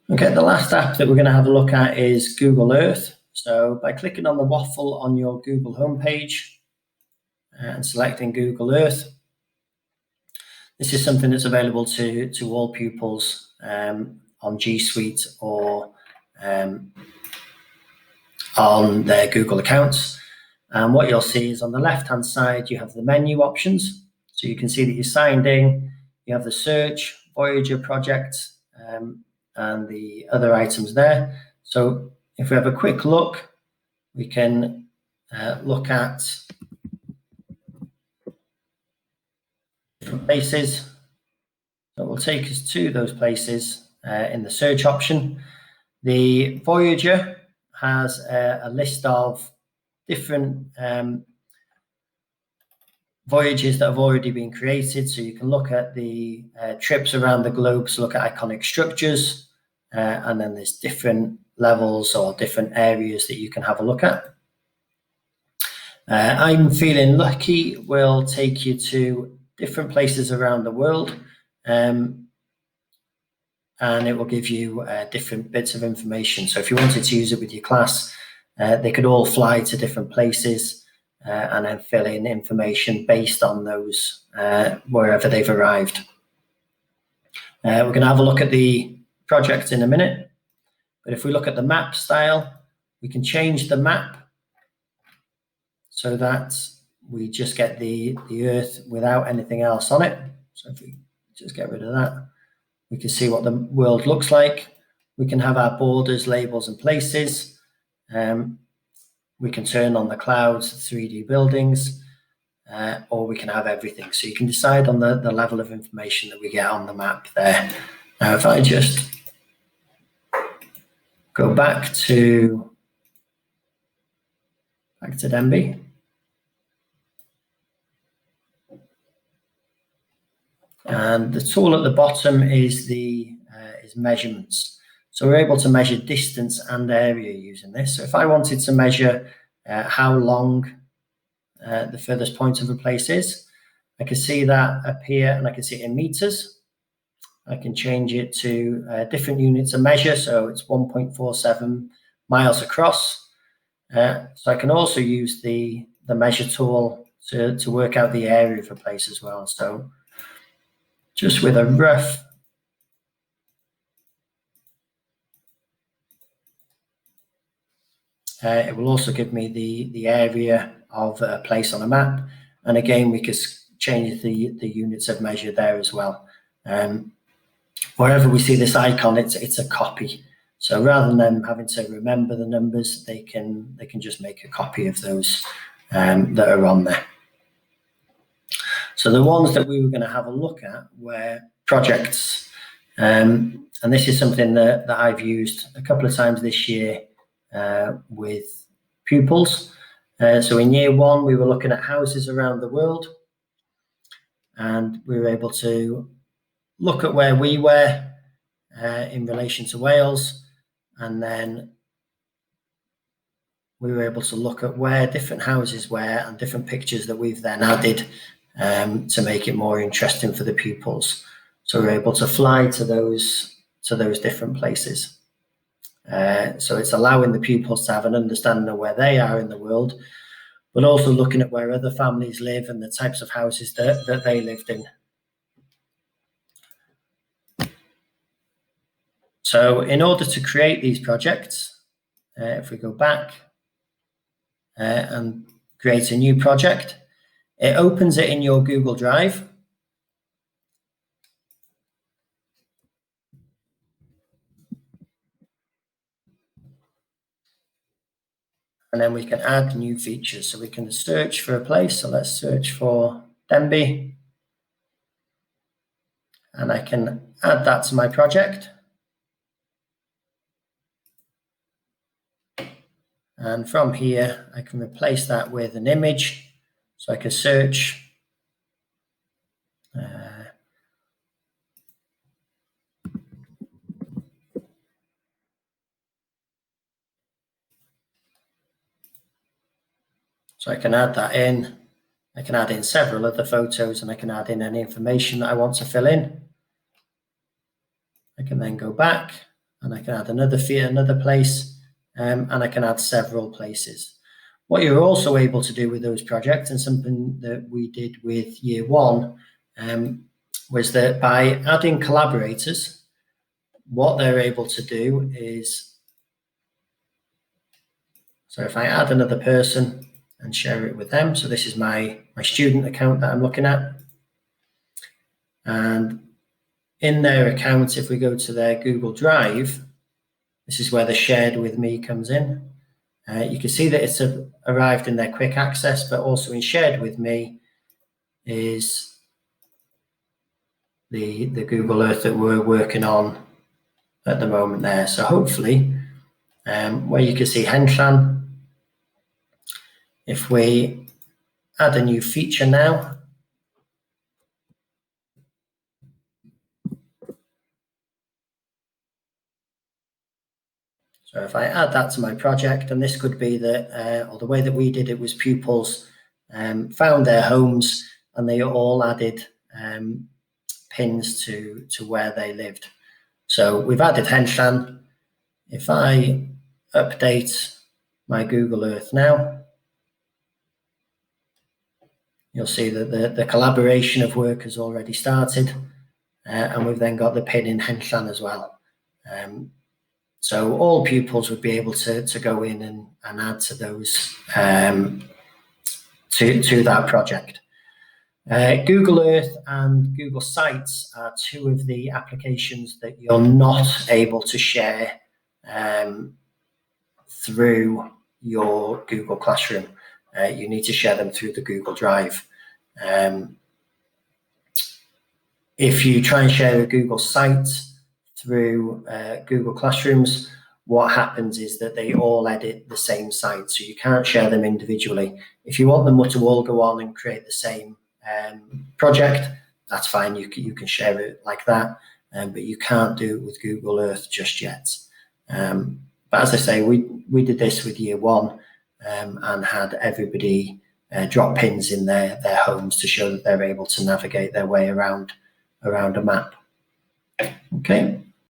Okay, the last app that we're going to have a look at is Google Earth. So by clicking on the waffle on your Google homepage and selecting Google Earth, this is something that's available to all pupils on G Suite or on their Google accounts. And what you'll see is on the left-hand side, you have the menu options. So you can see that you're signed in, you have the search, Voyager project, and the other items there. So if we have a quick look, we can look at different places. So it will take us to those places in the search option. The Voyager has a list of different voyages that have already been created. So you can look at the trips around the globe to look at iconic structures. And then there's different levels or different areas that you can have a look at. I'm Feeling Lucky will take you to different places around the world. And it will give you different bits of information. So if you wanted to use it with your class, they could all fly to different places and then fill in information based on those wherever they've arrived. We're going to have a look at the project in a minute, but if we look at the map style, we can change the map so that we just get the Earth without anything else on it. So if we just get rid of that, we can see what the world looks like. We can have our borders, labels, and places. We can turn on the clouds, 3D buildings, or we can have everything. So you can decide on the level of information that we get on the map there. Now, if I just go back to Denby. And the tool at the bottom is is measurements. So we're able to measure distance and area using this. So if I wanted to measure how long the furthest point of a place is, I can see that up here, and I can see it in meters. I can change it to different units of measure. So it's 1.47 miles across. So I can also use the measure tool to work out the area of a place as well. So just with a rough it will also give me the area of a place on a map. And again, we could change the units of measure there as well. Wherever we see this icon, it's a copy. So rather than them having to remember the numbers, they can just make a copy of those that are on there. So the ones that we were going to have a look at were projects. And this is something that I've used a couple of times this year with pupils. So in year one, we were looking at houses around the world, and we were able to look at where we were in relation to Wales, and then we were able to look at where different houses were and different pictures that we've then added to make it more interesting for the pupils. So we're able to fly to those different places. So it's allowing the pupils to have an understanding of where they are in the world, but also looking at where other families live and the types of houses that they lived in. So in order to create these projects, if we go back and create a new project, it opens it in your Google Drive. And then we can add new features. So we can search for a place. So let's search for Denby. And I can add that to my project. And from here, I can replace that with an image. So I can search. So I can add that in. I can add in several other photos, and I can add in any information that I want to fill in. I can then go back and I can add another place, and I can add several places. What you're also able to do with those projects, and something that we did with year one, was that by adding collaborators, what they're able to do is, so if I add another person and share it with them, so this is my student account that I'm looking at, and in their account, if we go to their Google Drive, this is where the shared with me comes in. You can see that it's arrived in their quick access, but also in shared with me is the Google Earth that we're working on at the moment there. So hopefully, where you can see Henshan, if we add a new feature now, so if I add that to my project, and this could be that, or the way that we did it was pupils found their homes and they all added pins to where they lived. So we've added Henshan. If I update my Google Earth now, you'll see that the collaboration of work has already started, and we've then got the pin in Henshan as well. So all pupils would be able to go in and add to those to that project. Google Earth and Google Sites are two of the applications that you're not able to share through your Google Classroom. You need to share them through the Google Drive. If you try and share a Google Site through Google Classrooms, what happens is that they all edit the same site, so you can't share them individually. If you want them to all go on and create the same project, that's fine, you can share it like that, but you can't do it with Google Earth just yet. But as I say, we did this with year one, and had everybody drop pins in their homes to show that they're able to navigate their way around a map. Okay.